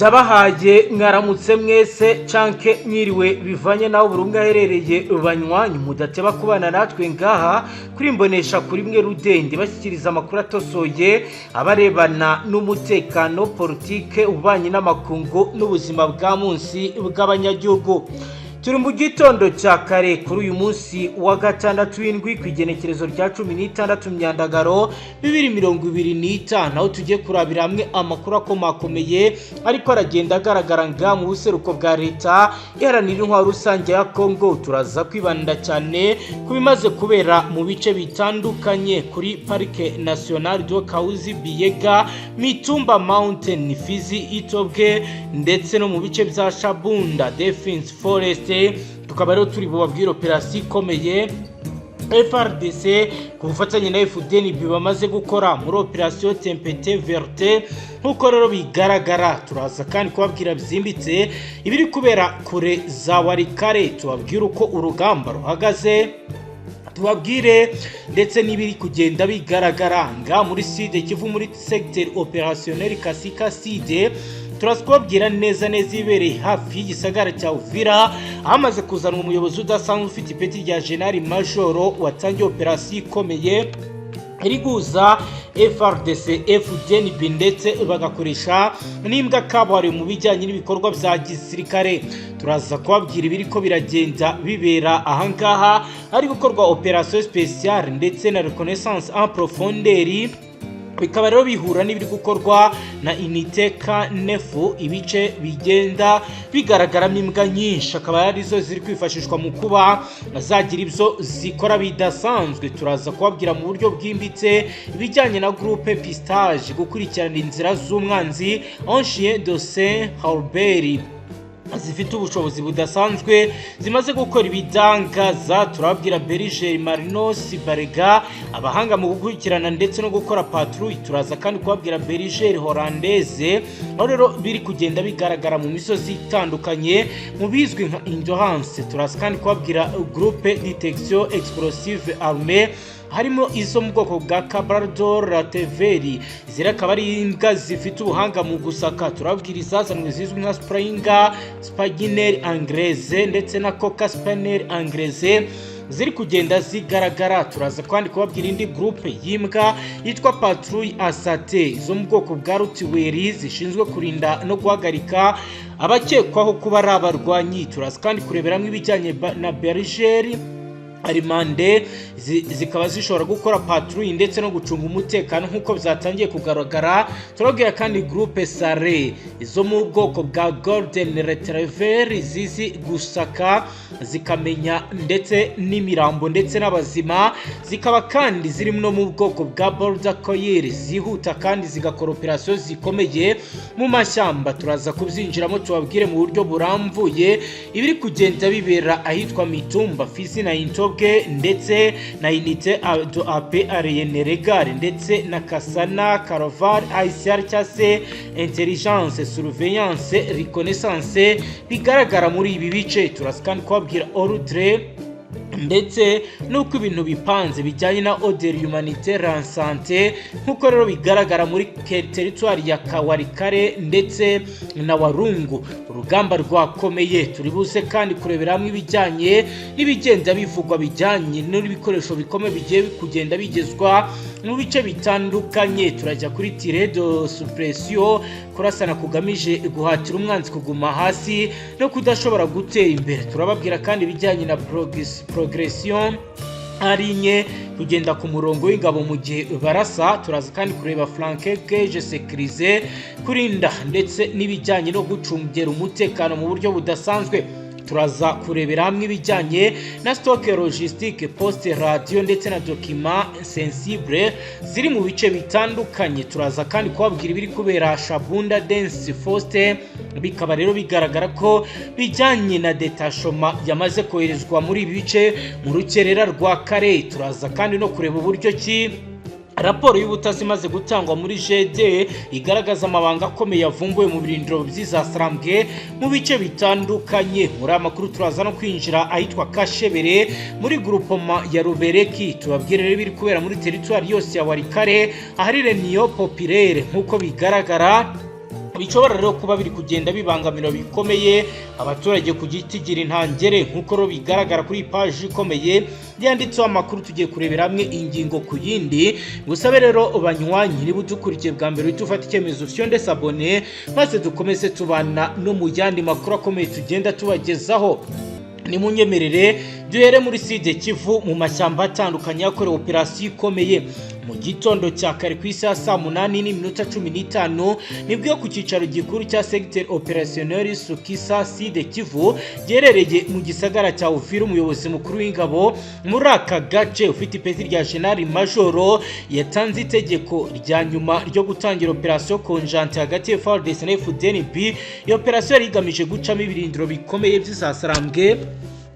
Ndabahaye mwaramutse mwese canke mwiriwe bivanye naho burumwe aherereye banywanyi mudateba kubana natwe ngaha kuri mbonesha kuri mwe rudende bashyikiriza amakuru atosoye abarebana n'umutekano politike ubanye n'amakungu n'ubuzima bwa munsi bw'abanyagihugu. Turi mu gitondo cya kare kuri uyu munsi wa gatandatu w'indwi ku igenekerezo rya 16 Myandagaro 2025 aho tugiye kurabira hamwe amakuru akomakomeye ariko aragenda agaragara nga mu buseruko bwa leta iharanira intwaro rusange ya Kongo. Turaza kwibanda cyane kubimaze kubera mu bice bitandukanye kuri Parike Nationale de Kauzi Biega, Mitumba Mountain, Fizi, Itobwe ndetse no mu bice bya Shabunda Defense Forest. Tukaba rero turi bubabwira operasiyo ikomeye FRDC ku bufatanye na FDN bamaze gukora muri operasiyo Tempete Verte. Nkuko rero bigaragara turaza kandi kubabwira byimbitse ibiri kubera kure za Warikare, tubabwira uko urugamba ruhagaze, tubabwire ndetse n'ibiri kugenda bigaragara nga muri Sud Kivu muri secteur opérationnel Kasika Side. Turaskwabwira neza ibereye hafi y'igisagara cya Uvira amaze kuzanwa umuyobozi udasanzwe ufite ipeti rya General Major watangiye operasiyo ikomeye iri guza FRDC FDNB ndetse bagakoresha n'imbwa kabuhariwe mu bijyanye n'ibikorwa bya gisirikare. Turaza kubabwira ibiri ko biragenda bibera ahangaha ari gukorwa operasiyo spéciale ndetse na reconnaissance en profondeur, bikaba rero bihura n'ibiri gukorwa na unité K9. Ibice bigenda bigaragaramo imbwa nyinshi akaba arizo ziri kwifashishwa mu kuba zagira ibyo zikora bidasanzwe. Turaza kubabwira mu buryo bwimbitse ibijyanye na groupe Pistage gukurikirana inzira z'umwanzi en chien de Saint Harbert zifite ubushobozi budasanzwe zimaze gukora ibidangaza. Turabwira Berger Marinos Barega abahanga mu gukurikirana ndetse no gukora patrouille. Turaza kandi kubabwira Berger Hollandaise aho rero biri kugenda bigaragara mu misozi itandukanye mu bizwi nka Endurance. Turaza kandi kubabwira groupe détection explosive armée harimo izo mu bwoko bwa Cabrador Lateveri zirakaba ari imbwa zifite ubuhanga mu gusaka. Turabwira izazanwe zizwi nka Springer Spaginer Anglaise ndetse na Coca Spaniel Anglaise ziri kugenda zigaragara. Turaza kandi kubabwira indi groupe y'imbwa yitwa Patrouille Asate zo mu bwoko bwa Rutiweri zishinzwe kurinda no guhagarika abakekwaho kuba ari abarwanyi. Turaza kandi kureberamo ibijyanye na Berger Arimande zikaba zishobora gukora patrouille ndetse no gucunga umutekano nkuko byatangiye kugaragara. Turabwira kandi groupe Sare izo mu bwoko bwa Golden Retriever zizi gusaka zikamenya ndetse n'imirambo ndetse n'abazima, zikaba kandi ziri no mu bwoko bwa Border Collie zihuta kandi zigakora operasiyo zikomeye mu mashyamba. Turaza kubyinjiramo tubabwire mu buryo buramvuye ibiri kugenda bibera ahitwa Mitumba, Fizi na Intobwe ndetse na unité AP Arienne Regard ndetse na Kasana Carovar ICR cyase intelligence surveillance reconnaissance bigaragara muri ibi bice. Turaza kandi kubabwira ordre ndetse nuko ibintu bipanze bijyanye na order humanitaire en santé nkuko rero bigaragara muri territoire ya Kawarikare ndetse na Warungu. Urugamba rwakomeye turi buze kandi kurebera hamwe ibijyanye n'ibigenda bivugwa bijyanye n'ibikoresho bikomeye bigiye kugenda bigezwa mu bice bitandukanye. Turajya kuri tire de suppression kurasana kugamije guhatira umwanzi kuguma hasi no kudashobora gutera imbere. Turababwira kandi ibijyanye na progression arinye kugenda ku murongo w'ingabo mu gihe barasa. Turaza kandi kureba flanquage sécurisé kurinda ndetse n'ibijyanye no gucungera umutekano mu buryo budasanzwe. Turaza kurebera hamwe ibijyanye na stock logistique poste radio ndetse na document sensible ziri mu bice bitandukanye. Turaza kandi kubabwira ibiri kubera Shabunda Dance Force bikaba rero bigaragara ko bijyanye na detachement yamaze koherezwa muri ibi bice mu rukerera rwa Kare. Turaza kandi no kureba uburyo ki raporo y'ubutasi imaze gutangwa muri GD igaragaza amabanga akomeye yavumbuwe mu birindiro by'izasarambwe mu bice bitandukanye. Muri amakuru turaza no kwinjira ahitwa Kashebere muri groupement ya Rubereki. Tubabwire rero biri kubera muri territoire yose ya Warikare ahari Reunion Populaire nkuko bigaragara bishobora rero kuba biri kugenda bibangamira bikomeye abaturage ku gitigira intangere nk'uko ro bigaragara kuri page ikomeye yanditseho amakuru. Tugiye kurebera hamwe ingingo ku yindi. Gusabe rero banywanyi niba udukurikiye bwa mbere tufata icyemezo fyonde sabone maze dukomeze tubana no mu yandi makuru akomeye tugenda tubagezaho. Ni munyemerere duhere muri Sud Kivu mu mashyamba atandukanye yakorewe operasiyo ikomeye mu gitondo cya kare ku isaha saa 8:15 nibwo ku cyicaro gikuru cya secteur opérationnel Sukisa Sud Kivu gerereye mu gisagara cya Uvira. Umuyobozi mukuru w'ingabo muri aka gace ufite ipeti rya General Major yatanze itegeko rya nyuma ryo gutangira operasiyo conjointe hagati ya FARDC na FDNB. Iyo operasiyo yari igamije gucamo ibirindiro bikomeye by'isasarambwe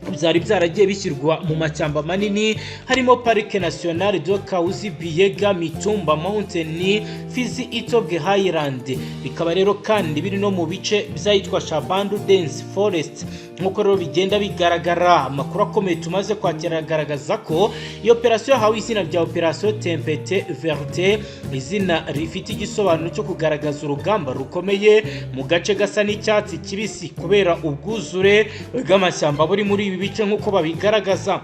byari byaragiye bishyirwa mu mashyamba manini harimo Parike Nationale de Kauzi Biega, Mitumba Mountain, Fizi Itobwe Highland. Bikaba rero kandi biri no mu bice byayitwa Shabandu Dense Forest. Nk'uko rero bigenda bigaragara amakuru akomeye tumaze kwakira agaragaza ko iyo operasiyo yahawe izina rya operasiyo Tempete Verte, izina rifite igisobanuro cyo kugaragaza urugamba rukomeye mu gace gasa n'icyatsi kibisi kubera ubwuzure bw'amashyamba buri muri ibi bice nk'uko babigaragaza.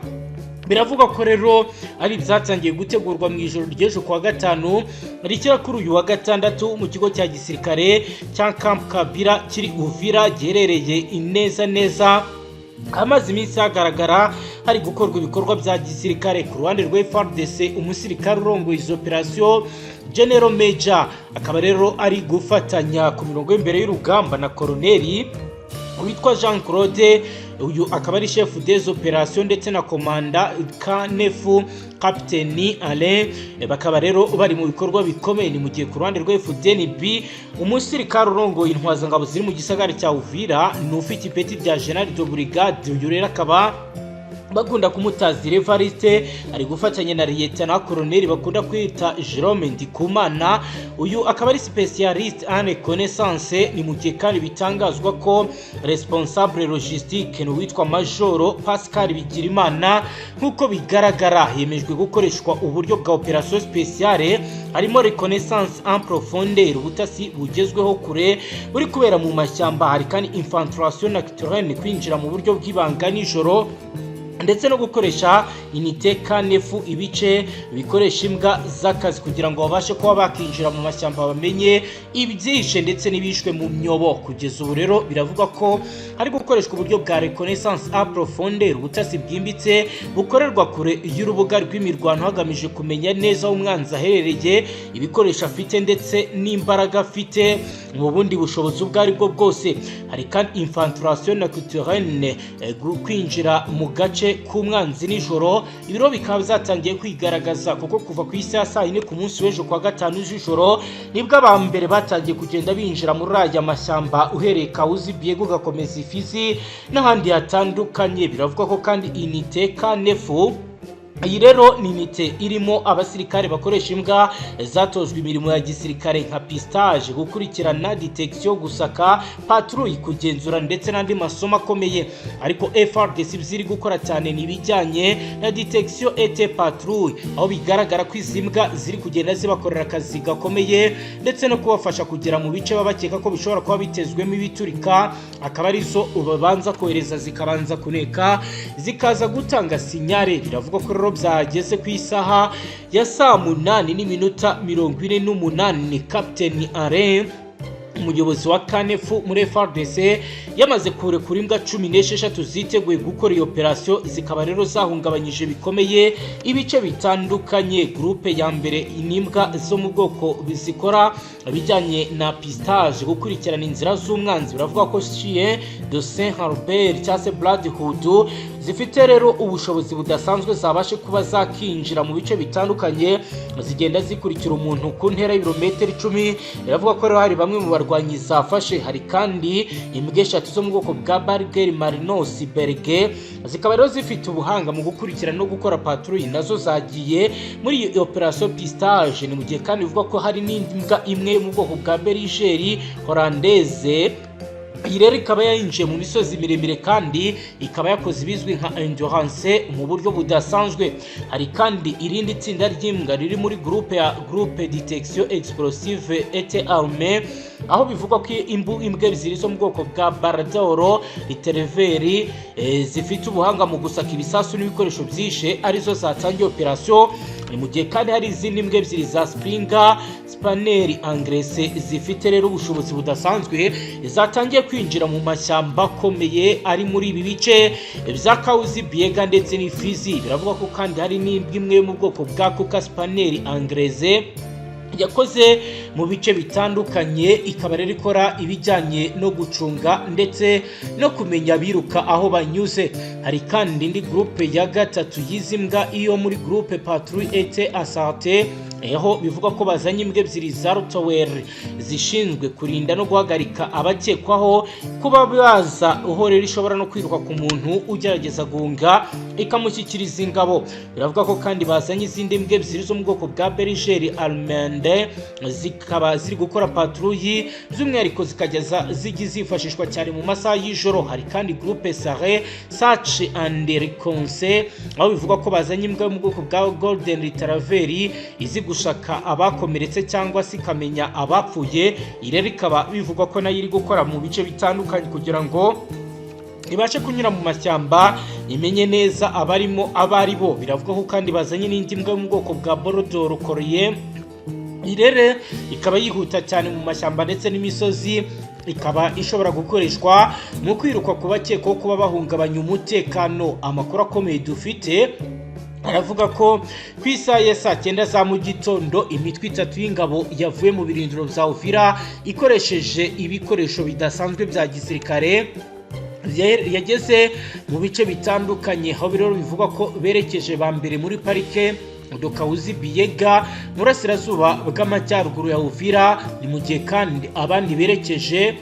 Biravuga ko rero ari byatangiye gutegurwa mu ijoro ry'ejo kwa gatanu rikira kuri uyu wa gatandatu mu kigo cya gisirikare cya Camp Kabira kiri Uvira giherereye neza amazi iminsi hagaragara hari gukorwa ibikorwa bya gisirikare. Ku ruhande rwa FARDC umusirikare urongoye izo operasiyo General Major akaba rero ari gufatanya ku mirongo y'imbere y'urugamba na koloneli witwa Jean Claude, uyu akaba ari chef des opérations ndetse na komanda Kanefu Captain Alain. Bakaba rero bari mu bikorwa bikomeye. Ni mu gihe ku ruhande rwa FDNB umusirikare urongoye intwazangabo ziri mu gisagara cya Uvira n'ufite ipeti rya General de Brigade, uyu rero akaba bakunda kumutazira Evariste ari gufatanya na Lieutenant Colonel bakunda kwita Jerome Ndikumana. Uyu akaba ari specialiste en reconnaissance. Ni mu gihe kandi bitangazwa ko responsable logistique no witwa Majoro Pascal Bigirimana nkuko bigaragara yemejwe gukoreshwa uburyo bwa operation spéciale harimo reconnaissance en profondeur, ubutasi bugezweho kure buri kubera mu mashyamba. Hari kandi infiltration naturelle kwinjira mu buryo bw'ibanga nijoro ndetse no gukoresha inite Kanefu, ibice bikoresha imbwa z'akazi kugira ngo babashe kuba bakinjira mu mashyamba bamenye ibyishe ndetse n'ibishwe mu myobo. Kugeza ubu rero biravuga ko hari gukoreshwa uburyo bwa reconnaissance en profondeur, ubutasi bwimbitse bukorerwa kure y'urubuga rw'imirwano hagamije kumenya neza aho umwanzi aherereye, ibikoresho afite ndetse n'imbaraga afite mu bundi bushobozi ubwo ari bwo bwose. Hari kandi infiltration naturelle kwinjira mu gace k'umwanzi nijoro. Ibiro bikaba byatangiye kwigaragaza kuko kuva ku isaha saa 4 ku munsi w'ejo kwa gatanu z'ijoro nibwo abambere batangiye kugenda binjira muri aya mashyamba uhereye Kauzi Biega ugakomeza Fizi n'ahandi hatandukanye. Biravuga ko kandi inite Kanefu iyi rero ni inite irimo abasirikare bakoresha imbwa zatozwe imirimo ya gisirikare nka pistage, gukurikirana, detection, gusaka, patrouille, kugenzura ndetse n'andi masomo akomeye. Ariko FARDC ziri gukora cyane nibijyanye na detection et patrouille, aho bigaragara ko izi mbwa ziri kugenda zibakorera akazi gakomeye ndetse no kubafasha kugera mu bice babakeka ko bishobora kuba bitezwemo ibiturika. Akaba ari zo ubabanza kohereza zikabanza kuneka zikaza gutanga sinyare. Biravuga ko byageze ku isaha ya saa 8:48 Captain Alain umuyobozi wa Kanefu muri FARDC yamaze kurekura imbwa 16 ziteguye gukora iyo operasiyo. Zikaba rero zahungabanyije bikomeye ibice bitandukanye. Groupe ya mbere inimbwa zo mu bwoko bizikora bijyanye na pistage, gukurikirana inzira z'umwanzi. Biravuga ko chien de Saint Harbert cyase Bloodhood zifite rero ubushobozi budasanzwe zabashe kuba zakinjira mu bice bitandukanye, zigenda zikurikira umuntu ku ntera y'ibirometero 10. Biravuga ko rero hari bamwe mu barwanyi zafashe. Hari kandi imbwa 3 zo mu bwoko bwa Barger Marinos Berge, zikaba rero zifite ubuhanga mu gukurikirana no gukora patrouille, nazo zagiye muri iyo operation pistage. Ni mu gihe kandi bivuga ko hari n'indi mbwa imwe mu bwoko bwa Berger Hollandaise iyi rero ikaba yinjiye mu misozi miremire kandi ikaba yakoze ibizwi nka endurance mu buryo budasanzwe. Hari kandi irindi tsinda ry'imbwa riri muri groupe detection explosive et armée, aho bivugwa ko imbwa ebyiri zo mu bwoko bwa Baradoro Retrieveri zifite ubuhanga mu gusaka ibisasu n'ibikoresho byishe arizo zatangiye operation. Ni mu gihe kandi hari izindi mbwa ebyiri za Springer Spaniel Anglese zifite rero ubushobozi budasanzwe zatangiye kwinjira mu mashyamba akomeye ari muri ibi bice bya Kauzi Biega ndetse n'Ifizi. Biravuga ko kandi hari n'imbwa imwe yo mu bwoko bwa Coca Spaniel Anglese yakoze mu bice bitandukanye, ikaba rero ikora ibijyanye no gucunga ndetse no kumenya biruka aho banyuze. Hari kandi indi groupe ya gatatu y'izimbwa iyo muri groupe patrouille et asante, aho bivuga ko bazanye imbwa ebyiri za Rottweiler zishinzwe kurinda no guhagarika abakekwaho kuba baza, aho rero ishobora no kwiruka ku muntu ugerageza guhunga ikamushyikiriza ingabo. Biravuga ko kandi bazanye izindi mbwa ebyiri zo mu bwoko bwa Berger Allemande, zikaba ziri gukora patrouille by'umwihariko zikageza zifashishwa cyane mu masaha y'ijoro. Hari kandi groupe Sare Search and Reconnaissance, aho bivuga ko bazanye imbwa yo mu bwoko bwa Golden Retriever izi gushaka abakomeretse cyangwa se ikamenya abapfuye. Iyi rero ikaba bivugwa ko nayo iri gukora mu bice bitandukanye kugira ngo ibashe kunyura mu mashyamba imenye neza abarimo abaribo. Biravuga ko kandi bazanye n'indi mbwa yo mu bwoko bwa Bordeaux Collier. Irere ikaba yihuta cyane mu mashyamba ndetse n'imisozi, ikaba ishobora gukoreshwa mu kwiruka ku bakekwaho kuba bahungabanya umutekano. Amakuru akomeye dufite aravuga ko ku isaha ya saa 9 za mu gitondo imitwe itatu y'ingabo yavuye mu birindiro bya Uvira ikoresheje ibikoresho bidasanzwe bya gisirikare yageze mu bice bitandukanye, aho biroro bivuga ko berekeje ba mbere muri parike Kauzi Biega murasirazuba bw'amajyaruguru ya Uvira. Ni mu gihe kandi abandi berekeje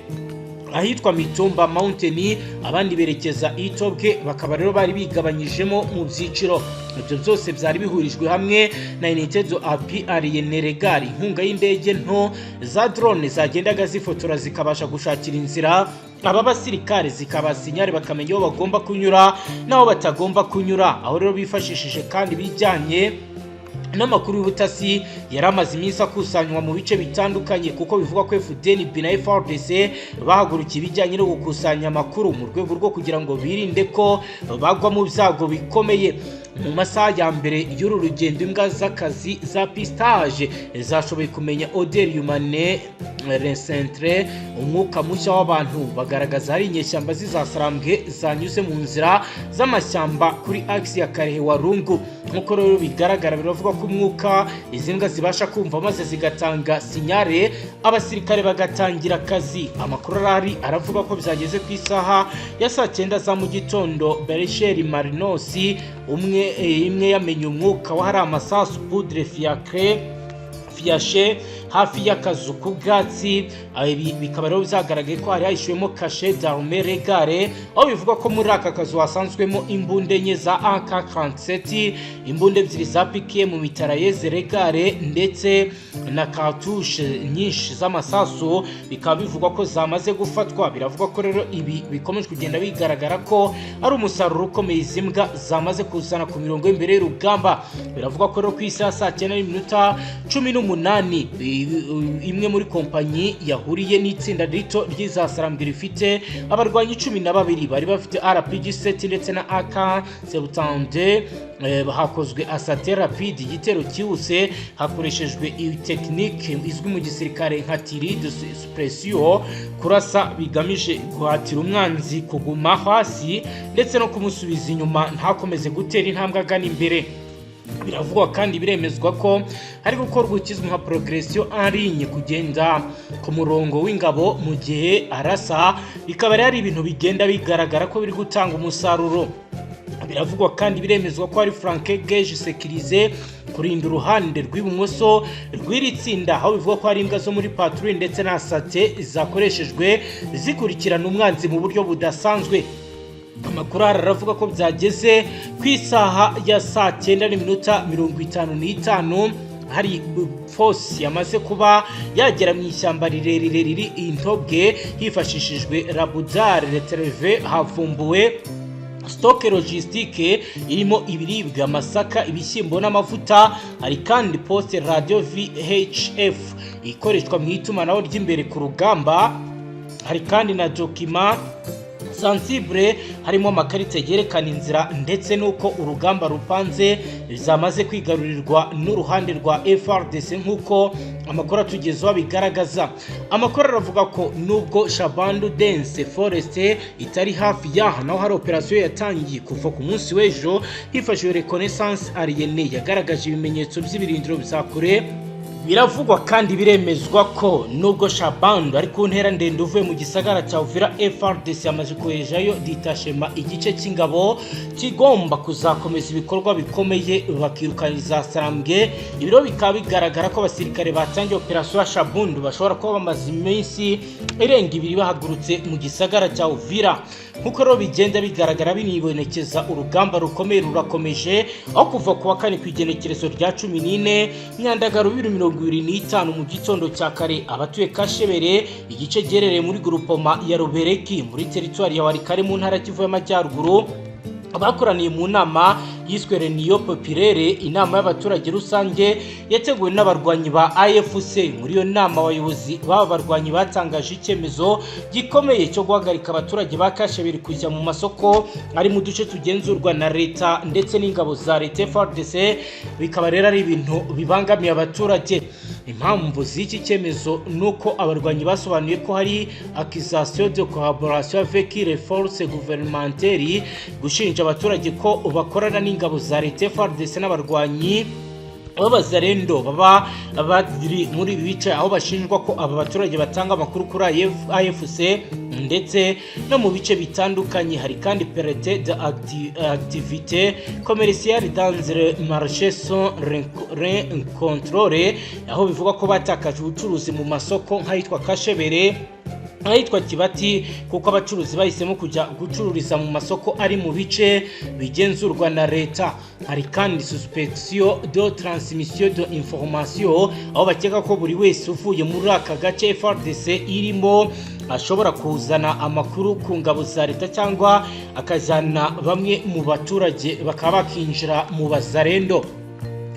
ahitwa Mitumba Mountain, abandi berekeza Itobwe, bakaba rero bari bigabanyijemo mu byiciro. Ibyo byose byari bihurijwe hamwe na United Api Ariyeneregal, inkunga y'indege nto za drone zagendaga zifotora zikabasha gushakira inzira aba basirikare, zikabasinyare bakamenya aho bagomba kunyura naho batagomba kunyura. Aho rero bifashishije kandi bijyanye n'amakuru y'ubutasi yaramaze iminsi akusanywa mu bice bitandukanye, kuko bivuga ko FDNB na FARDC bahagurukiye ibijyanye no gukusanya amakuru mu rwego rwo kugira ngo birinde ko bagwa mu byago bikomeye. Mu masaha ya mbere y'uru rugendo imbwa z'akazi za pistage zashoboye kumenya odeur humane recentre, umwuka mushya w'abantu. Bagaragaza hari inyeshyamba zizasarambwe zanyuze mu nzira z'amashyamba kuri axe ya Karehe Warungu. Nkuko rero bigaragara, biravuga ko umwuka izi mbwa zibasha kumva maze zigatanga sinyare, abasirikare bagatangira akazi. Amakuru arari aravuga ko byageze ku isaha ya saa 9 za mu gitondo Berger Marinosi imwe yamenye umwuka wa hari amasasu poudre fiache hafi y'akazu k'ubwatsi. Bikaba rero byagaragaye ko hari hahishuwemo kashe d'armée regare, aho bivuga ko muri aka kazu hasanzwemo imbunde enye za AK-47, imbunde ebyiri za PKM mu mitrailleuses regare ndetse na cartouche nyinshi z'amasasu. Bikaba bivugwa ko zamaze gufatwa. Biravuga ko rero ibi bikomeje kugenda bigaragara ko ari umusaruro ukomeye izi mbwa zamaze kuzana ku mirongo y'imbere y'urugamba. Biravuga ko rero ku isaha saa 9:18 imwe muri kompanyi yahuriye n'itsinda rito ry'izasarambwe rifite abarwanyi 12 bari bafite RPG-7 ndetse na AK-72. Hakozwe asate rapide, igitero cyihuse hakoreshejwe tekinike izwi mu gisirikare nka tir de suppression, kurasa bigamije guhatira umwanzi kuguma hasi ndetse no kumusubiza inyuma ntakomeze gutera intambwe agana imbere. Biravugwa kandi biremezwa ko hari gukorwa ikizwi nka progression en ligne, kugenda ku murongo w'ingabo mu gihe arasa. Bikaba ari ibintu bigenda bigaragara ko biri gutanga umusaruro. Biravugwa kandi biremezwa ko hari flanque gauche sécurisée kurinda uruhande rw'ibumoso rw'iri tsinda, aho bivuga ko hari imbwa zo muri patrouille ndetse na sate zakoreshejwe zikurikirana umwanzi mu buryo budasanzwe. Amakuru aravuga ko byageze ku isaha ya saa 9:55 hari force yamaze kuba yagera mu ishyamba rirerire riri Intobwe hifashishijwe Rabudar Retreve havumbuwe stoke logistique irimo ibiribwa, amasaka, ibishyimbo n'amavuta. Hari kandi poste radio VHF ikoreshwa mu itumanaho ry'imbere ku rugamba. Hari kandi na document sensible harimo amakarita yerekana inzira ndetse nuko urugamba rupanze zamaze kwigarurirwa n'uruhande rwa FARDC nk'uko amakuru atugezeho bigaragaza. Amakuru aravuga ko nubwo Shabandu Dense Forest itari hafi yaha naho hari operation yatangiye kuva ku munsi w'ejo hifashishije reconnaissance aérienne yagaragaje ibimenyetso by'ibirindiro bya kure. Biravugwa kandi biremezwa ko nubwo Shabandu ari ku ntera ndende uvuye mu gisagara cya Uvira, FARDC yamaze koherejayo ditachema igice cy'ingabo kigomba kuzakomeza ibikorwa bikomeye bakirukaniza Sarambwe. Ibiro bikaba bigaragara ko abasirikare batangiye operation ya Shabandu bashobora kuba bamaze iminsi irenga 2 bahagurutse mu gisagara cya Uvira. Nkuko rero bigenda bigaragara binibonekeza urugamba rukomeye rurakomeje aho kuva ku wa kane kwigenekerezo rya 14 Nyandagaro 2025 mu gitondo cya kare abatuye Kashebere igice gerereye muri groupement ya Rubereki muri territoire ya Warikare mu ntara Kivu y'Amajyaruguru abakoraniye mu nama yiswe Reunion Populaire, inama y'abaturage rusange yateguwe n'abarwanyi ba AFC. Muri iyo nama abayobozi baba barwanyi batangaje icyemezo gikomeye cyo guhagarika abaturage ba Kashebere kujya mu masoko ari mu duce tugenzurwa na leta ndetse n'ingabo za leta FARDC. Bikaba rero ari ibintu bibangamiye abaturage. Impamvu z'iki cyemezo nuko abarwanyi basobanuye ko hari accusation de collaboration avec les forces gouvernementales, gushinja abaturage ko bakorana n'ingabo za leta FARDC n'abarwanyi b'abazarendo baba bari muri bice aho bashinjwa ko aba baturage batanga amakuru kuri AFC ndetse no mu bice bitandukanye. Hari kandi perte d'activité commerciale dans le marché sans contrôle, aho bivuga ko batakaje ubucuruzi mu masoko nk'ayitwa Kashebere, ahitwa Kibati, kuko abacuruzi bahisemo kujya gucururiza mu masoko ari mu bice bigenzurwa na leta. Hari kandi suspicion de transmission de information, aho bakeka ko buri wese uvuye muri aka gace FARDC irimo ashobora kuzana amakuru ku ngabo za leta cyangwa akajyana bamwe mu baturage bakaba bakinjira mu bazarendo.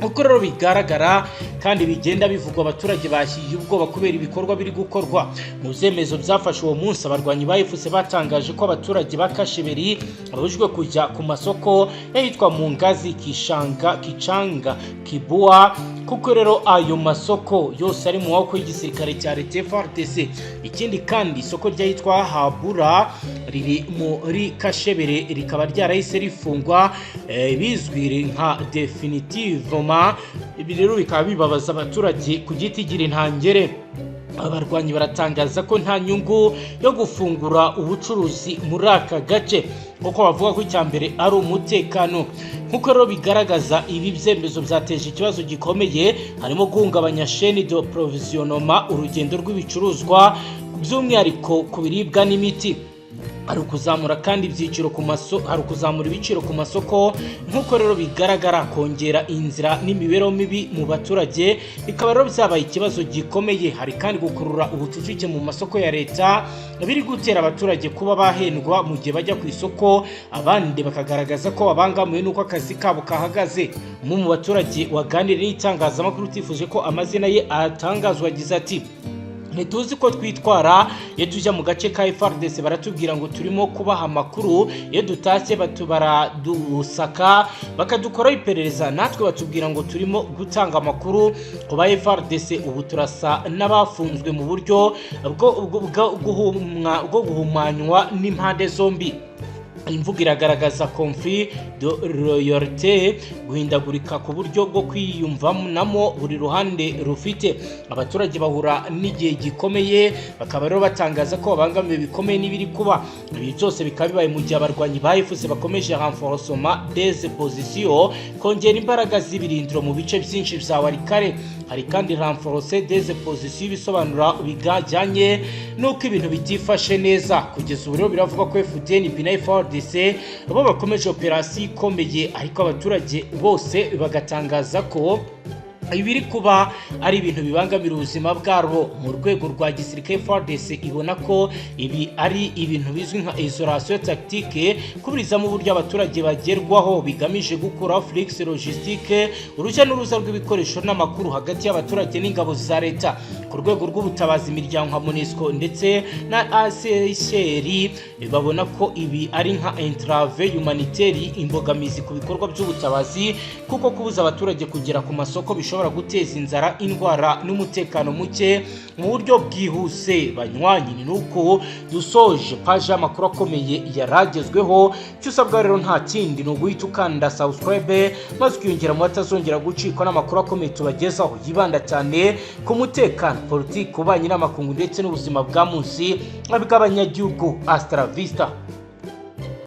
Uko rero bigaragara kandi bigenda bivugwa abaturage bashyiye ubwoba kubera ibikorwa biri gukorwa. Mu byemezo byafashe uwo munsi abarwanyi ba FARDC batangaje ko abaturage ba Kashebere babujwe kujya ku masoko yitwa Mungazi, Kicanga, Kibua, kuko rero ayo masoko yose ari mu wako y'igisirikare cya leta FARDC. Ikindi kandi isoko ryitwa Habura riri muri Kashebere rikaba ryarahise rifungwa bizwi nka definitivement. Ibi rero bikaba bibabaza abaturage ku giti gira intangere. Abarwanyi baratangaza ko nta nyungu yo gufungura ubucuruzi muri aka gace kuko bavuga ko icyambere ari umutekano. Nkuko rero bigaragaza ibi byemezo byateje ikibazo gikomeye, harimo guhungabanya chaîne de provisionnement, urugendo rw'ibicuruzwa by'umwihariko ku biribwa n'imiti. Hari kuzamura kandi ibyiciro ku masoko, hari kuzamura ibiciro ku masoko. Nkuko rero bigaragara kongera inzira n'imibereho mibi mu baturage bikaba rero byabaye ikibazo gikomeye. Hari kandi gukurura ubucucike mu masoko ya leta biri gutera abaturage kuba bahendwa mu gihe bajya ku isoko, abandi bakagaragaza ko babangamiwe nuko akazi kabo kahagaze. Umwe mu baturage waganiriye n'itangazamakuru utifuje ko amazina ye atangazwa agize ati: "Ntituzi ko twitwara iyo tujya mu gace ka FARDC baratubwira ngo turimo kubaha amakuru, iyo dutashye baradusaka bakadukora iperereza, natwe batubwira ngo turimo gutanga amakuru ku ba FARDC. Ubu turasa n'abafunzwe mu buryo bwo guhumanywa n'impande zombi." Imvugo iragaragaza conflit de loyauté, guhindagurika ku buryo bwo kwiyumvanamo buri ruhande rufite. Abaturage bahura n'igihe gikomeye, bakaba rero batangaza ko babangamiwe bikomeye n'ibiri kuba. Ibi byose bikaba bibaye mu gihe abarwanyi ba FARDC bakomeje renforcement des positions, kongera imbaraga z'ibirindiro mu bice byinshi bya Warikare. Hari kandi renforcer des positions bisobanura bigajyanye nuko ibintu bitifashe neza. Kugeza ubu rero biravuga ko FDN na FARDC bo bakomeje operasiyo ikomeye, ariko abaturage bose bagatangaza ko ibiri kuba ari ibintu bibangamira ubuzima bwabo. Mu rwego rwa gisirikare FARDC ibona ko ibi ari ibintu bizwi nka isolation tactique, kuburizamo uburyo abaturage bagerwaho bigamije gukura flux logistique, urujya n'uruza rw'ibikoresho n'amakuru hagati y'abaturage n'ingabo za leta. Ku rwego rw'ubutabazi, imiryango nka MONUSCO ndetse na ACR babona ko ibi ari nka entrave humanitaire, imbogamizi ku bikorwa by'ubutabazi, kuko kubuza abaturage kugera ku masoko bishobora guteza inzara, indwara n'umutekano muke mu buryo bwihuse. Banywanyi, ni nuko dusoje paje y'amakuru akomeye yaragezweho. Icyo usabwa rero nta kindi ni uguhita ukanda subscribe, maze ukiyongera mu batazongera gucikwa n'amakuru akomeye tubagezaho yibanda cyane ku mutekano, politiki, ububanyi n'amakungu ndetse n'ubuzima bwa munsi bw'abanyagihugu. Hasta la vista.